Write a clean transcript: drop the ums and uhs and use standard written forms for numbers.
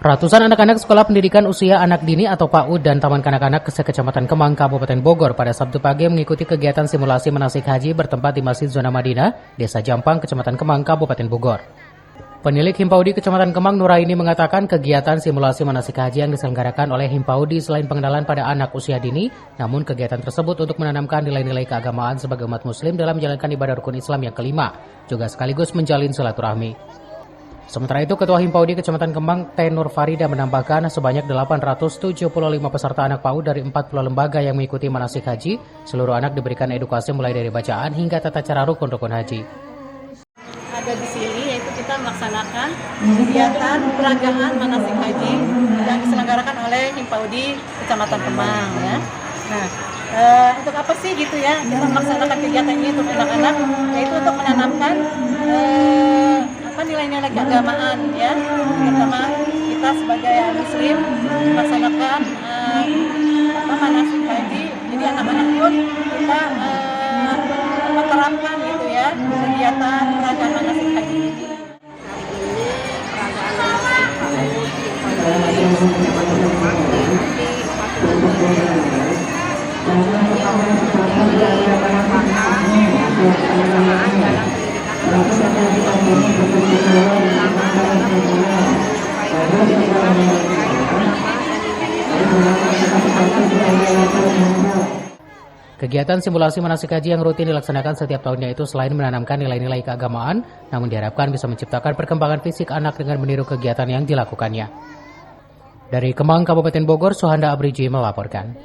Ratusan anak-anak sekolah pendidikan usia anak dini atau PAUD dan Taman Kanak-kanak Kecamatan Kemang, Kabupaten Bogor pada Sabtu pagi mengikuti kegiatan simulasi manasik haji bertempat di Masjid Zona Madinah, Desa Jampang, Kecamatan Kemang, Kabupaten Bogor. Penilik Himpaudi Kecamatan Kemang Nuraini mengatakan kegiatan simulasi manasik haji yang diselenggarakan oleh Himpaudi selain pengenalan pada anak usia dini, namun kegiatan tersebut untuk menanamkan nilai-nilai keagamaan sebagai umat muslim dalam menjalankan ibadah rukun Islam yang kelima, juga sekaligus menjalin silaturahmi. Sementara itu, Ketua Himpaudi Kecamatan Kemang, T. Nur Farida menambahkan sebanyak 875 peserta anak PAUD dari 40 lembaga yang mengikuti manasik haji. Seluruh anak diberikan edukasi mulai dari bacaan hingga tata cara rukun-rukun haji. Ada di sini yaitu kita melaksanakan kegiatan peragaan manasik haji yang diselenggarakan oleh Himpaudi Kecamatan Kemang ya. Nah, untuk apa sih gitu ya kita melaksanakan kegiatan ini untuk anak-anak, yaitu untuk menanamkan nilai-nilai keagamaan ya, terutama kita sebagai muslim melaksanakan manasik haji. Jadi anak-anak pun kita menerapkan gitu ya kegiatan peragaan manasik haji ini. Kegiatan simulasi manasik haji yang rutin dilaksanakan setiap tahunnya itu selain menanamkan nilai-nilai keagamaan, namun diharapkan bisa menciptakan perkembangan fisik anak dengan meniru kegiatan yang dilakukannya. Dari Kemang, Kabupaten Bogor, Suhanda Abriji melaporkan.